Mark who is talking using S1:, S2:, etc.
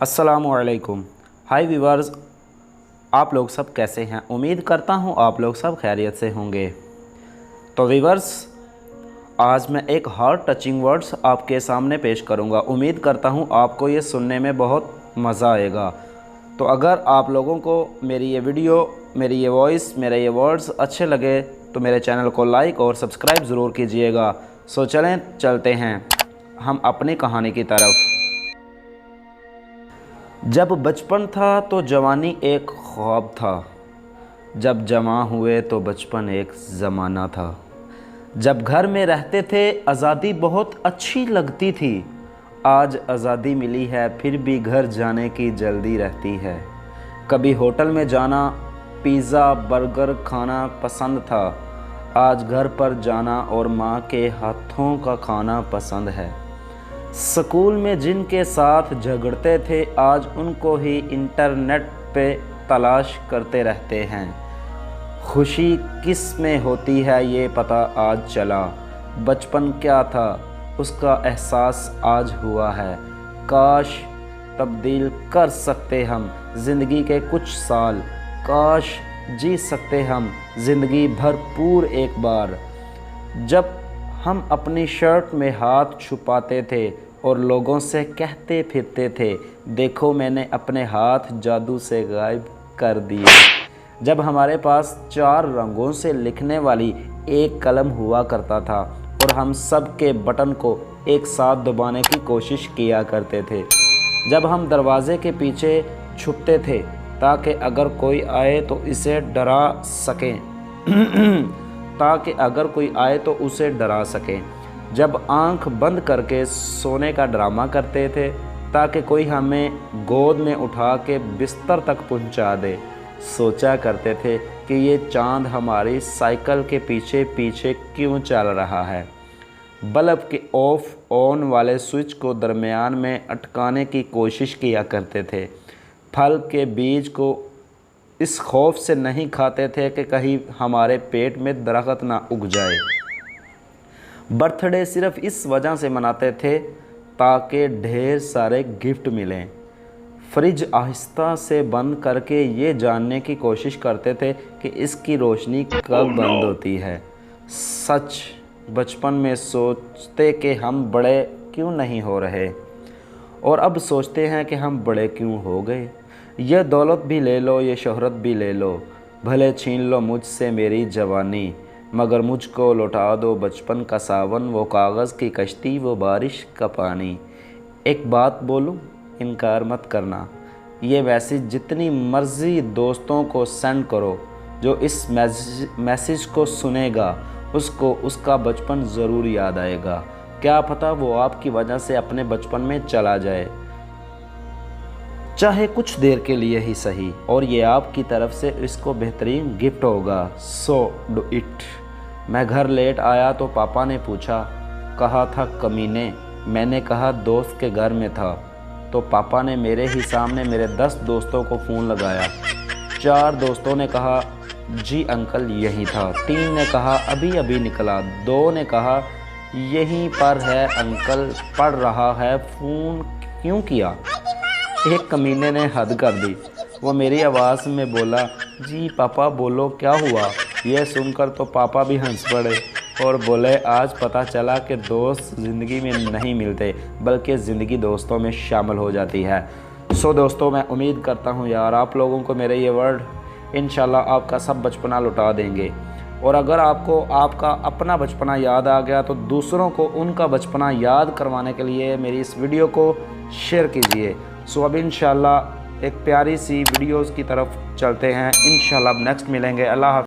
S1: अस्सलामुअलैकुम। हाय व्यूअर्स, आप लोग सब कैसे हैं? उम्मीद करता हूं आप लोग सब खैरियत से होंगे। तो व्यूअर्स, आज मैं एक हार्ट टचिंग वर्ड्स आपके सामने पेश करूंगा। उम्मीद करता हूं आपको ये सुनने में बहुत मज़ा आएगा। तो अगर आप लोगों को मेरी ये वीडियो, मेरी ये वॉइस, मेरे ये वर्ड्स अच्छे लगे तो मेरे चैनल को लाइक और सब्सक्राइब ज़रूर कीजिएगा। सो चलते हैं हम अपनी कहानी की तरफ। जब बचपन था तो जवानी एक ख्वाब था, जब जवां हुए तो बचपन एक ज़माना था। जब घर में रहते थे आज़ादी बहुत अच्छी लगती थी, आज आज़ादी मिली है फिर भी घर जाने की जल्दी रहती है। कभी होटल में जाना, पिज़्ज़ा बर्गर खाना पसंद था, आज घर पर जाना और माँ के हाथों का खाना पसंद है। स्कूल में जिनके साथ झगड़ते थे आज उनको ही इंटरनेट पे तलाश करते रहते हैं। खुशी किस में होती है ये पता आज चला, बचपन क्या था उसका एहसास आज हुआ है। काश तब्दील कर सकते हम ज़िंदगी के कुछ साल, काश जी सकते हम ज़िंदगी भरपूर एक बार। जब हम अपनी शर्ट में हाथ छुपाते थे और लोगों से कहते फिरते थे, देखो मैंने अपने हाथ जादू से गायब कर दिए। जब हमारे पास 4 रंगों से लिखने वाली एक कलम हुआ करता था और हम सब के बटन को एक साथ दबाने की कोशिश किया करते थे। जब हम दरवाजे के पीछे छुपते थे ताकि अगर कोई आए तो इसे डरा सकें ताकि अगर कोई आए तो उसे डरा सकें। जब आंख बंद करके सोने का ड्रामा करते थे ताकि कोई हमें गोद में उठा के बिस्तर तक पहुंचा दे। सोचा करते थे कि ये चांद हमारी साइकिल के पीछे पीछे क्यों चल रहा है। बल्ब के ऑफ ऑन वाले स्विच को दरमियान में अटकाने की कोशिश किया करते थे। फल के बीज को इस खौफ से नहीं खाते थे कि कहीं हमारे पेट में दरख्त ना उग जाए। बर्थडे सिर्फ इस वजह से मनाते थे ताकि ढेर सारे गिफ्ट मिलें। फ्रिज आहिस्ता से बंद करके ये जानने की कोशिश करते थे कि इसकी रोशनी कब बंद होती है। सच, बचपन में सोचते कि हम बड़े क्यों नहीं हो रहे और अब सोचते हैं कि हम बड़े क्यों हो गए। ये दौलत भी ले लो, ये शोहरत भी ले लो, भले छीन लो मुझसे मेरी जवानी, मगर मुझको लौटा दो बचपन का सावन, वो कागज़ की कश्ती, वो बारिश का पानी। एक बात बोलूं, इनकार मत करना, ये मैसेज जितनी मर्ज़ी दोस्तों को सेंड करो, जो इस मैसेज को सुनेगा उसको उसका बचपन ज़रूर याद आएगा। क्या पता वो आपकी वजह से अपने बचपन में चला जाए, चाहे कुछ देर के लिए ही सही, और ये आपकी तरफ से इसको बेहतरीन गिफ्ट होगा। So do it. मैं घर लेट आया तो पापा ने पूछा, कहा था कमीने? मैंने कहा दोस्त के घर में था। तो पापा ने मेरे ही सामने मेरे 10 दोस्तों को फ़ोन लगाया। 4 दोस्तों ने कहा जी अंकल यहीं था, 3 ने कहा अभी अभी निकला, 2 ने कहा यहीं पर है अंकल, पढ़ रहा है, फ़ोन क्यों किया? एक कमीने ने हद कर दी। वो मेरी आवाज़ में बोला, जी पापा बोलो क्या हुआ? यह सुनकर तो पापा भी हंस पड़े और बोले, आज पता चला कि दोस्त ज़िंदगी में नहीं मिलते बल्कि ज़िंदगी दोस्तों में शामिल हो जाती है। सो दोस्तों, मैं उम्मीद करता हूँ यार आप लोगों को मेरे ये वर्ड इंशाल्लाह आपका सब बचपना लौटा देंगे। और अगर आपको आपका अपना बचपना याद आ गया तो दूसरों को उनका बचपना याद करवाने के लिए मेरी इस वीडियो को शेयर कीजिए। सो अब इंशाल्लाह एक प्यारी सी वीडियोस की तरफ चलते हैं। इंशाल्लाह अब नेक्स्ट मिलेंगे। अल्लाह हाफ़िज़।